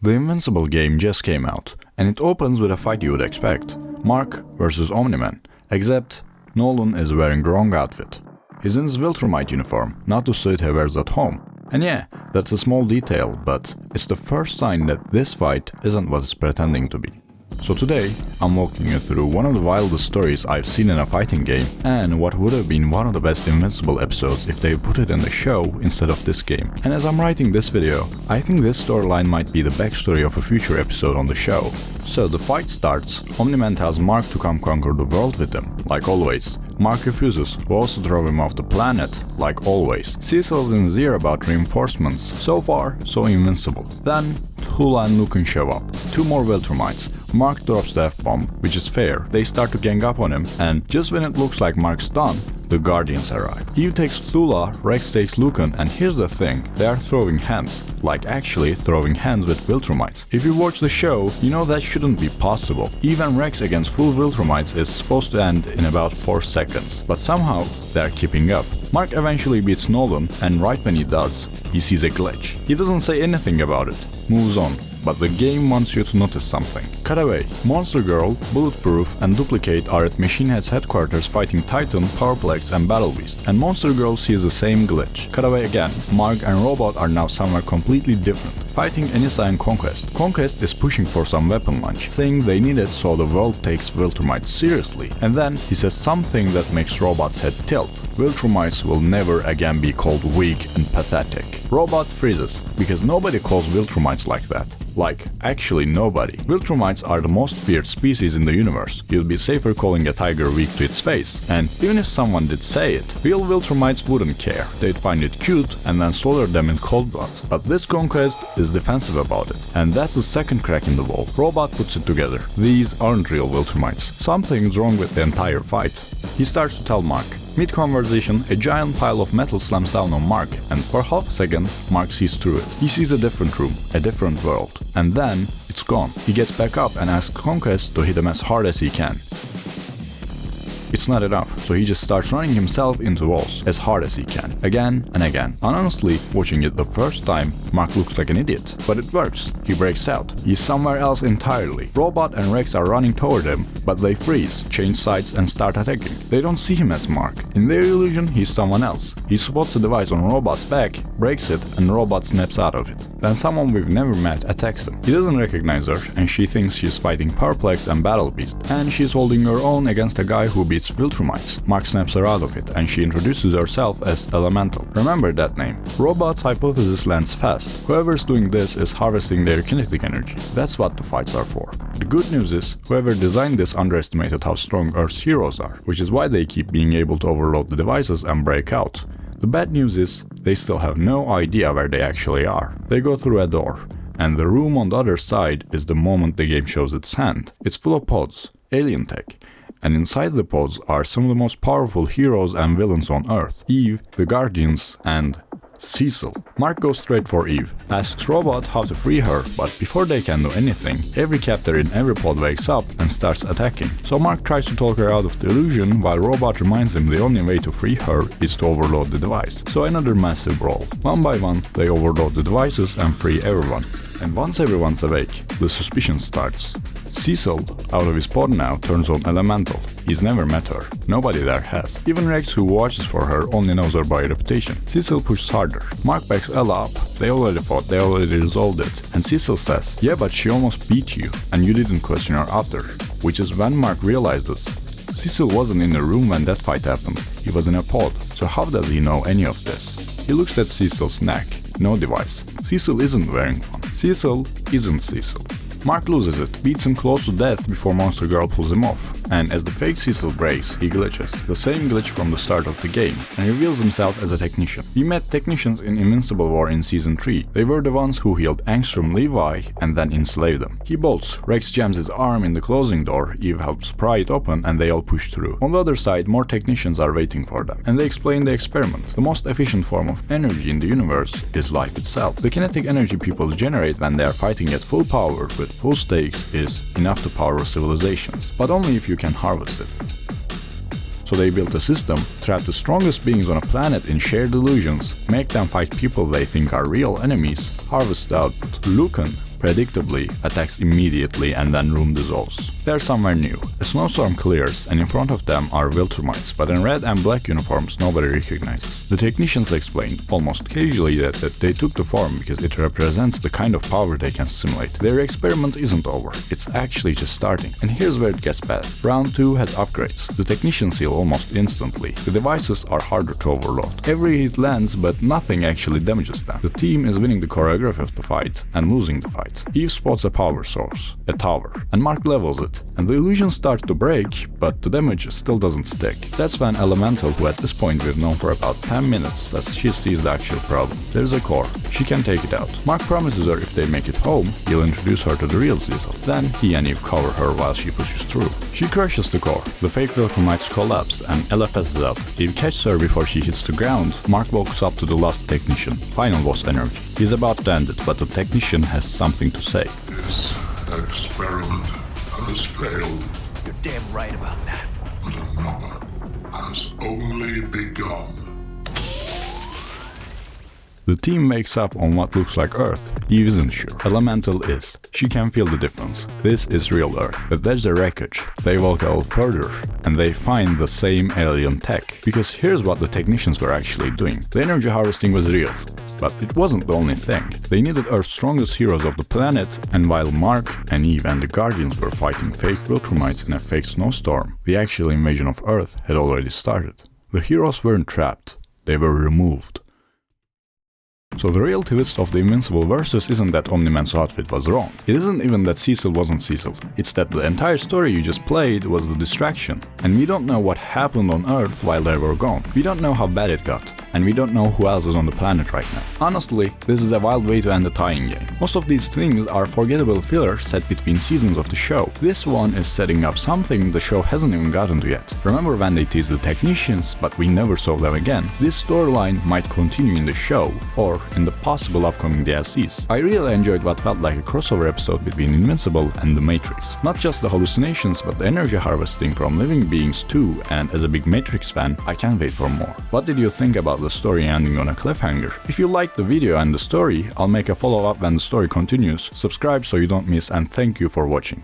The Invincible game just came out, and it opens with a fight you would expect. Mark versus Omni-Man, except Nolan is wearing the wrong outfit. He's in his Viltrumite uniform, not the suit he wears at home. And yeah, that's a small detail, but it's the first sign that this fight isn't what it's pretending to be. So today, I'm walking you through one of the wildest stories I've seen in a fighting game, and what would have been one of the best Invincible episodes if they put it in the show instead of this game. And as I'm writing this video, I think this storyline might be the backstory of a future episode on the show. So the fight starts, Omni-Man tells Mark to come conquer the world with him, like always. Mark refuses, who also throw him off the planet, like always. Cecil's in his ear about reinforcements, so far, so invincible. Then, Hula and Lucan show up, two more Viltrumites. Mark drops the F-bomb, which is fair. They start to gang up on him, and just when it looks like Mark's done, the Guardians arrive. Eve takes Thula, Rex takes Lucan, and here's the thing, they are throwing hands. Like actually throwing hands with Viltrumites. If you watch the show, you know that shouldn't be possible. Even Rex against full Viltrumites is supposed to end in about 4 seconds. But somehow, they're keeping up. Mark eventually beats Nolan, and right when he does, he sees a glitch. He doesn't say anything about it, moves on. But the game wants you to notice something. Cut away. Monster Girl, Bulletproof, and Duplicate are at Machine Head's headquarters fighting Titan, Powerplex, and Battle Beast, and Monster Girl sees the same glitch. Cut away again. Mark and Robot are now somewhere completely different, fighting Anissa and Conquest. Conquest is pushing for some weapon launch, saying they need it so the world takes Viltrumites seriously, and then he says something that makes Robot's head tilt. Viltrumites will never again be called weak and pathetic. Robot freezes, because nobody calls Viltrumites like that. Like, actually nobody. Viltrumites are the most feared species in the universe. You'd be safer calling a tiger weak to its face. And even if someone did say it, real Viltrumites wouldn't care. They'd find it cute and then slaughter them in cold blood. But this Conquest is defensive about it. And that's the second crack in the wall. Robot puts it together. These aren't real Viltrumites. Something's wrong with the entire fight. He starts to tell Mark. Mid-conversation, a giant pile of metal slams down on Mark, and for half a second, Mark sees through it. He sees a different room, a different world, and then it's gone. He gets back up and asks Conquest to hit him as hard as he can. It's not enough, so he just starts running himself into walls as hard as he can, again and again. And honestly, watching it the first time, Mark looks like an idiot. But it works. He breaks out. He's somewhere else entirely. Robot and Rex are running toward him, but they freeze, change sides, and start attacking. They don't see him as Mark. In their illusion, he's someone else. He spots a device on Robot's back, breaks it, and Robot snaps out of it. Then someone we've never met attacks him. He doesn't recognize her, and she thinks she's fighting Powerplex and Battle Beast, and she's holding her own against a guy who beats Viltrumites. Mark snaps her out of it, and she introduces herself as Elemental. Remember that name. Robot's hypothesis lands fast. Whoever's doing this is harvesting their kinetic energy. That's what the fights are for. The good news is, whoever designed this underestimated how strong Earth's heroes are, which is why they keep being able to overload the devices and break out. The bad news is, they still have no idea where they actually are. They go through a door, and the room on the other side is the moment the game shows its hand. It's full of pods, alien tech, and inside the pods are some of the most powerful heroes and villains on Earth. Eve, the Guardians, and Cecil. Mark goes straight for Eve, asks Robot how to free her, but before they can do anything, every captor in every pod wakes up and starts attacking. So Mark tries to talk her out of the illusion, while Robot reminds him the only way to free her is to overload the device. So another massive brawl. One by one, they overload the devices and free everyone. And once everyone's awake, the suspicion starts. Cecil, out of his pod now, turns on Elemental. He's never met her. Nobody there has. Even Rex, who watches for her, only knows her by reputation. Cecil pushes harder. Mark backs Ella up. They already fought, they already resolved it. And Cecil says, yeah, but she almost beat you, and you didn't question her after. Which is when Mark realizes Cecil wasn't in the room when that fight happened. He was in a pod, so how does he know any of this? He looks at Cecil's neck. No device. Cecil isn't wearing one. Cecil isn't Cecil. Mark loses it, beats him close to death before Monster Girl pulls him off, and as the fake Cecil breaks, he glitches, the same glitch from the start of the game, and reveals himself as a technician. We met technicians in Invincible War in Season 3. They were the ones who healed Angstrom Levi and then enslaved them. He bolts, Rex jams his arm in the closing door, Eve helps pry it open, and they all push through. On the other side, more technicians are waiting for them, and they explain the experiment. The most efficient form of energy in the universe is life itself. The kinetic energy people generate when they are fighting at full power with full stakes is enough to power civilizations, but only if you can harvest it. So they built a system, trap the strongest beings on a planet in shared illusions, make them fight people they think are real enemies, harvest the output. Lucan, predictably, attacks immediately and then room dissolves. They're somewhere new. A snowstorm clears and in front of them are Viltrumites, but in red and black uniforms nobody recognizes. The technicians explain, almost casually, that they took the form because it represents the kind of power they can simulate. Their experiment isn't over, it's actually just starting. And here's where it gets better. Round 2 has upgrades. The technicians heal almost instantly. The devices are harder to overload. Every hit lands, but nothing actually damages them. The team is winning the choreography of the fight and losing the fight. Eve spots a power source, a tower, and Mark levels it. And the illusion starts to break, but the damage still doesn't stick. That's when Elemental, who at this point we've known for about 10 minutes, says she sees the actual problem. There's a core. She can take it out. Mark promises her if they make it home, he'll introduce her to the real Cecil. Then he and Eve cover her while she pushes through. She crushes the core. The fake Viltrumites collapse and Ella passes out. Eve catches her before she hits the ground. Mark walks up to the last technician. Final boss energy. He's about to end it, but the technician has something to say. This experiment has failed. You're damn right about that. But another has only begun. The team wakes up on what looks like Earth. Eve isn't sure. Elemental is. She can feel the difference. This is real Earth. But there's the wreckage. They walk a little further and they find the same alien tech. Because here's what the technicians were actually doing. The energy harvesting was real. But it wasn't the only thing. They needed Earth's strongest heroes of the planet, and while Mark and Eve and the Guardians were fighting fake Viltrumites in a fake snowstorm, the actual invasion of Earth had already started. The heroes weren't trapped. They were removed. So the real twist of the Invincible Versus isn't that Omni-Man's outfit was wrong. It isn't even that Cecil wasn't Cecil. It's that the entire story you just played was the distraction. And we don't know what happened on Earth while they were gone. We don't know how bad it got. And we don't know who else is on the planet right now. Honestly, this is a wild way to end the tie-in game. Most of these things are forgettable fillers set between seasons of the show. This one is setting up something the show hasn't even gotten to yet. Remember when they teased the technicians, but we never saw them again? This storyline might continue in the show, or in the possible upcoming DLCs. I really enjoyed what felt like a crossover episode between Invincible and The Matrix. Not just the hallucinations, but the energy harvesting from living beings too, and as a big Matrix fan, I can't wait for more. What did you think about the story ending on a cliffhanger? If you liked the video and the story, I'll make a follow-up when the story continues. Subscribe so you don't miss, and thank you for watching.